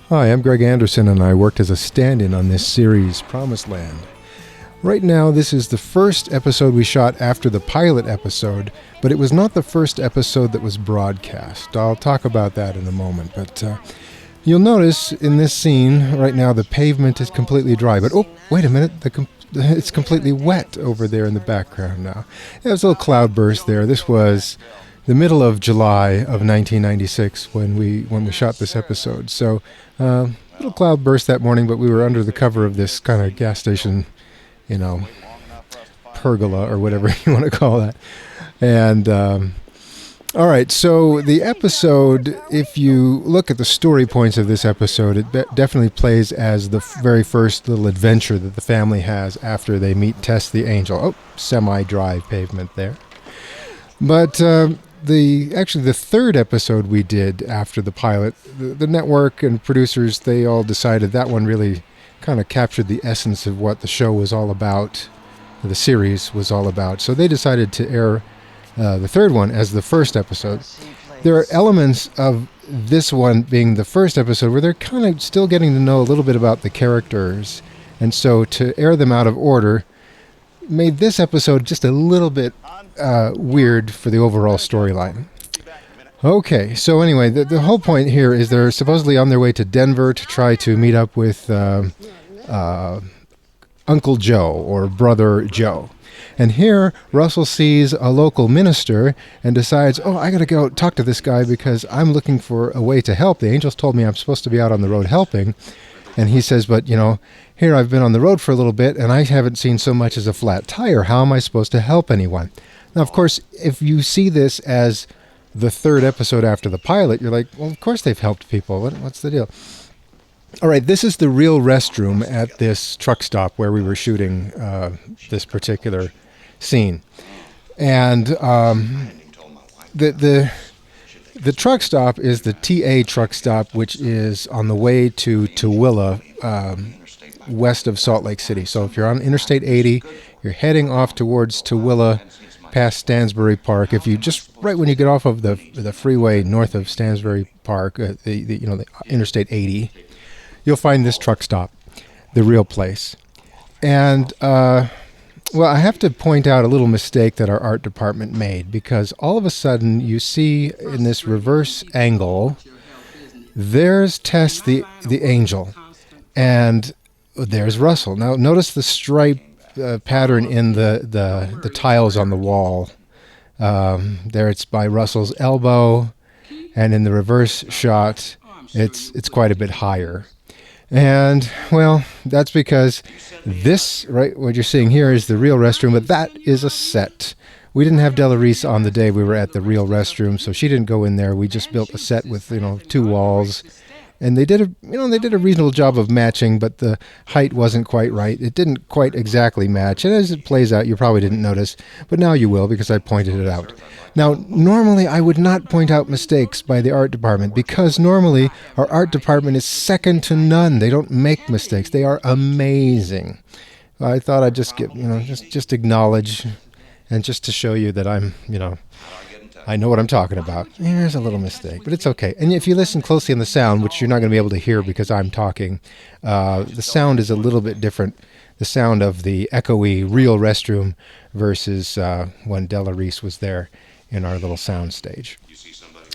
Hi, I'm Greg Anderson, and I worked as a stand-in on this series, Promised Land. Right now, this is the first episode we shot after the pilot episode, but it was not the first episode that was broadcast. I'll talk about that in a moment, but you'll notice in this scene, right now, the pavement is completely dry, but oh, wait a minute, it's completely wet over there in the background now. There's a little cloudburst there. This was the middle of July of 1996 when we shot this episode. So, little cloud burst that morning, but we were under the cover of this kind of gas station, pergola or whatever you want to call that. And all right, so the episode, if you look at the story points of this episode, it definitely plays as the very first little adventure that the family has after they meet Tess the Angel. Oh, semi-dry pavement there. But the third episode we did after the pilot, the network and producers, they all decided that one really kind of captured the essence of what the show was all about, the series was all about. So they decided to air the third one as the first episode. There are elements of this one being the first episode where they're kind of still getting to know a little bit about the characters. And so to air them out of order made this episode just a little bit weird for the overall storyline. Okay, so anyway, the whole point here is they're supposedly on their way to Denver to try to meet up with Uncle Joe or Brother Joe. And here, Russell sees a local minister and decides, I got to go talk to this guy because I'm looking for a way to help. The angels told me I'm supposed to be out on the road helping. And he says, but, here I've been on the road for a little bit and I haven't seen so much as a flat tire. How am I supposed to help anyone? Now, of course, if you see this as the third episode after the pilot, you're like, well, of course they've helped people. What's the deal? All right, this is the real restroom at this truck stop where we were shooting this particular scene. And the truck stop is the TA truck stop, which is on the way to Tooele, west of Salt Lake City. So if you're on Interstate 80, you're heading off towards Tooele, past Stansbury Park. If you just right when you get off of the freeway north of Stansbury Park, the Interstate 80, you'll find this truck stop, the real place. And I have to point out a little mistake that our art department made, because all of a sudden you see in this reverse angle, there's Tess the Angel, and there's Russell. Now notice the stripe pattern in the tiles on the wall. There it's by Russell's elbow, and in the reverse shot, it's quite a bit higher. And, that's because this, right, what you're seeing here is the real restroom, but that is a set. We didn't have Della Reese on the day we were at the real restroom, so she didn't go in there. We just built a set with, two walls. And they did a reasonable job of matching, but the height wasn't quite right. It didn't quite exactly match. And as it plays out, you probably didn't notice, but now you will because I pointed it out. Now, normally I would not point out mistakes by the art department because normally our art department is second to none. They don't make mistakes. They are amazing. I thought I'd just just acknowledge, and just to show you that I'm, I know what I'm talking about. Here's a little mistake, but it's okay. And if you listen closely on the sound, which you're not going to be able to hear because I'm talking, the sound is a little bit different. The sound of the echoey real restroom versus when Della Reese was there in our little sound stage.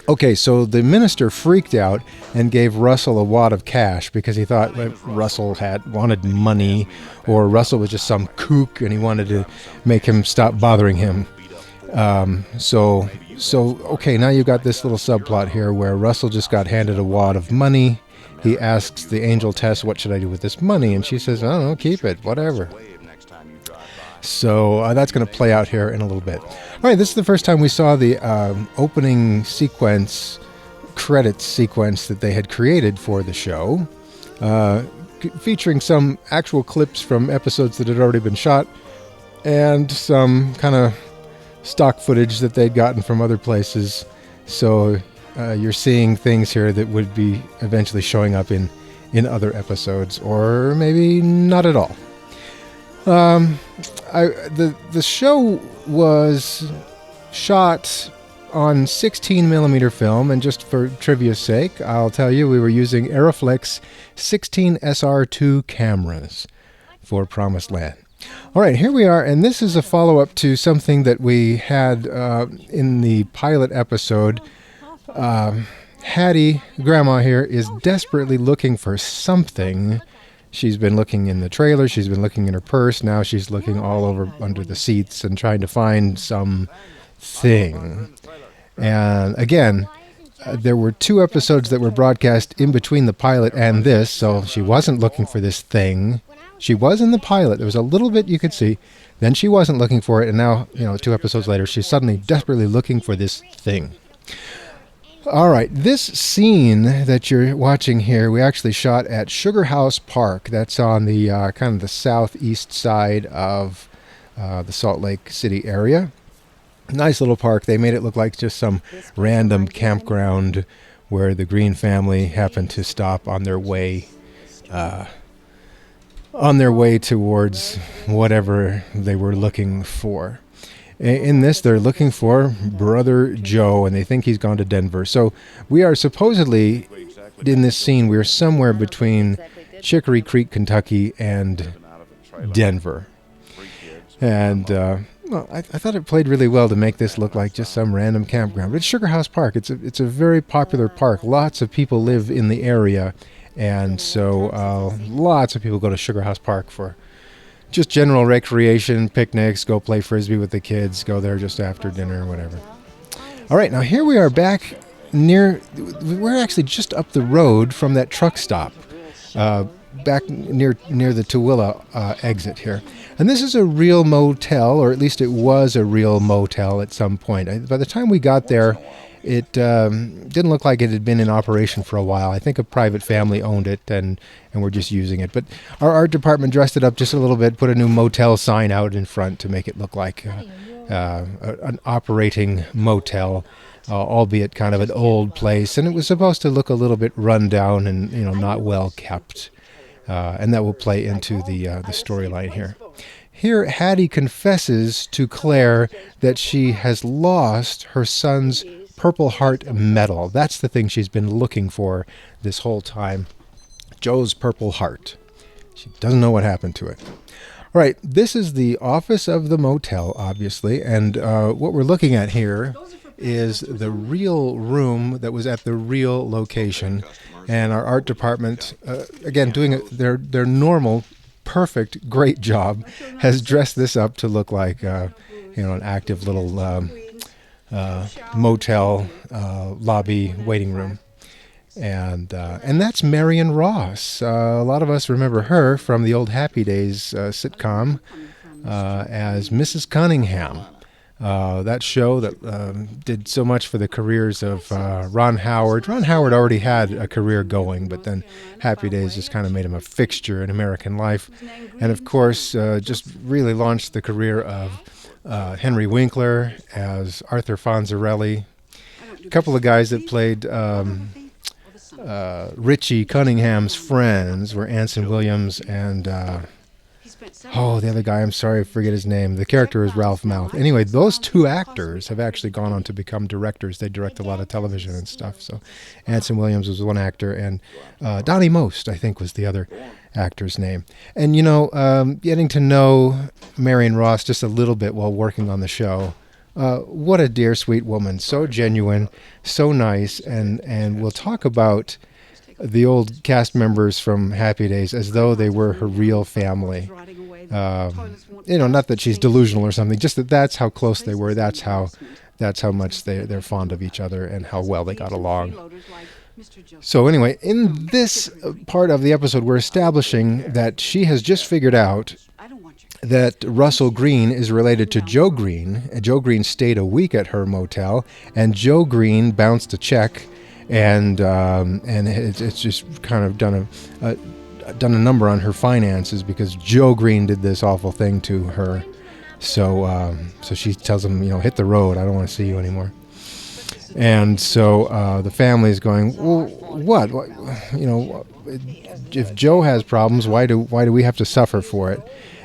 Okay, so the minister freaked out and gave Russell a wad of cash because he thought Russell wanted money, or Russell was just some kook and he wanted to make him stop bothering him. So okay, now you've got this little subplot here where Russell just got handed a wad of money. He asks the angel Tess, what should I do with this money? And she says, I don't know, keep it, whatever. So that's going to play out here in a little bit. All right, this is the first time we saw the opening sequence, credits sequence that they had created for the show, featuring some actual clips from episodes that had already been shot and some kind of stock footage that they'd gotten from other places. So you're seeing things here that would be eventually showing up in other episodes, or maybe not at all. The show was shot on 16 millimeter film, and just for trivia's sake, I'll tell you we were using Aeroflex 16 SR2 cameras for Promised Land. All right, here we are, and this is a follow-up to something that we had in the pilot episode. Hattie, Grandma here, is desperately looking for something. She's been looking in the trailer, she's been looking in her purse, now she's looking all over under the seats and trying to find something. And again, there were 2 episodes that were broadcast in between the pilot and this, so she wasn't looking for this thing. She was in the pilot. There was a little bit you could see. Then she wasn't looking for it, and now, 2 episodes later, she's suddenly desperately looking for this thing. All right, this scene that you're watching here, we actually shot at Sugar House Park. That's on the kind of the southeast side of the Salt Lake City area. Nice little park. They made it look like just some random campground where the Green family happened to stop on their way towards whatever they were looking for. In this, they're looking for Brother Joe, and they think he's gone to Denver. So we are supposedly, in this scene, we're somewhere between Chicory Creek, Kentucky, and Denver. And I thought it played really well to make this look like just some random campground. But it's Sugar House Park. It's a very popular park. Lots of people live in the area, and so lots of people go to Sugar House Park for just general recreation, picnics, go play Frisbee with the kids, go there just after dinner or whatever. All right, now here we are back we're actually just up the road from that truck stop, back near the Tooele exit here. And this is a real motel, or at least it was a real motel at some point. By the time we got there, it didn't look like it had been in operation for a while. I think a private family owned it, and we're just using it. But our art department dressed it up just a little bit, put a new motel sign out in front to make it look like an operating motel, albeit kind of an old place. And it was supposed to look a little bit run down and not well kept. And that will play into the storyline here. Here, Hattie confesses to Claire that she has lost her son's Purple Heart medal. That's the thing she's been looking for this whole time. Joe's Purple Heart. She doesn't know what happened to it. All right, this is the office of the motel, obviously, and what we're looking at here is the real room that was at the real location. And our art department, again, doing their normal, perfect, great job, has dressed this up to look like an active little motel lobby waiting room. And that's Marion Ross. A lot of us remember her from the old Happy Days sitcom as Mrs. Cunningham. That show that did so much for the careers of Ron Howard. Ron Howard already had a career going, but then Happy Days just kind of made him a fixture in American life. And of course, just really launched the career of Henry Winkler as Arthur Fonzarelli. A couple of guys that played Richie Cunningham's friends were Anson Williams and the other guy, I'm sorry, I forget his name. The character is Ralph Mouth. Anyway, those 2 actors have actually gone on to become directors. They direct a lot of television and stuff. So Anson Williams was one actor, and Donnie Most, I think, was the other actor's name. And, getting to know Marion Ross just a little bit while working on the show, what a dear, sweet woman. So genuine, so nice, and we'll talk about the old cast members from Happy Days as though they were her real family. Not that she's delusional or something, just that's how close they were. That's how much they're fond of each other and how well they got along. So anyway, in this part of the episode, we're establishing that she has just figured out that Russell Green is related to Joe Green. Joe Green stayed a week at her motel, and Joe Green bounced a check, and it's just kind of done a number on her finances because Joe Green did this awful thing to her. So she tells him, hit the road. I don't want to see you anymore. And so the family is going, well, what? If Joe has problems, why do we have to suffer for it?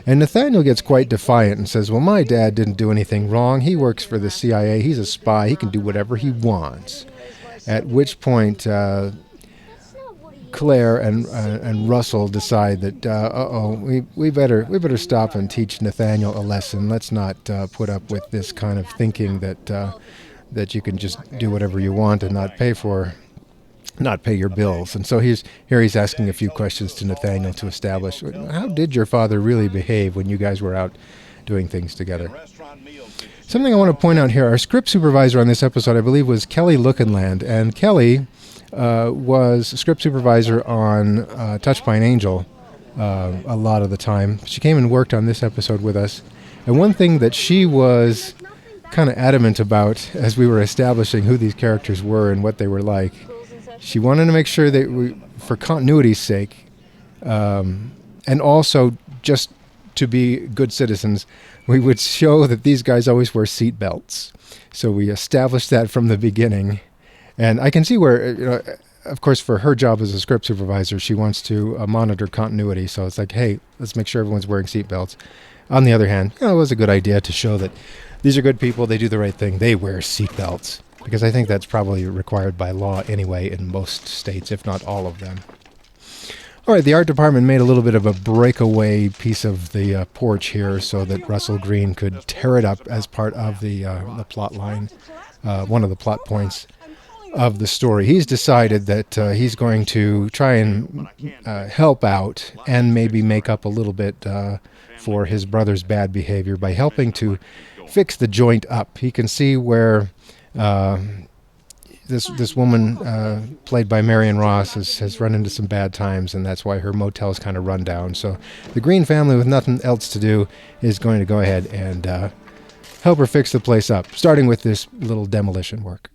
And Nathaniel gets quite defiant and says, well, my dad didn't do anything wrong. He works for the CIA. He's a spy. He can do whatever he wants. At which point, Claire and Russell decide that we better stop and teach Nathaniel a lesson. Let's not put up with this kind of thinking that you can just do whatever you want and not pay your bills. And so he's asking a few questions to Nathaniel to establish, how did your father really behave when you guys were out doing things together? Something I want to point out here, our script supervisor on this episode, I believe, was Kelly Lookenland, and Kelly was script supervisor on Touched by an Angel a lot of the time. She came and worked on this episode with us, and one thing that she was kind of adamant about as we were establishing who these characters were and what they were like, she wanted to make sure that for continuity's sake, and also just to be good citizens, we would show that these guys always wear seat belts. So we established that from the beginning. And I can see where, of course, for her job as a script supervisor, she wants to monitor continuity. So it's like, hey, let's make sure everyone's wearing seat belts. On the other hand, it was a good idea to show that these are good people. They do the right thing. They wear seat belts. Because I think that's probably required by law anyway in most states, if not all of them. All right, the art department made a little bit of a breakaway piece of the porch here so that Russell Greene could tear it up as part of the plot line, one of the plot points of the story. He's decided that he's going to try and help out and maybe make up a little bit for his brother's bad behavior by helping to fix the joint up. He can see where this woman, played by Marion Ross, has run into some bad times, and that's why her motel's kind of run down. So the Greene family, with nothing else to do, is going to go ahead and help her fix the place up, starting with this little demolition work.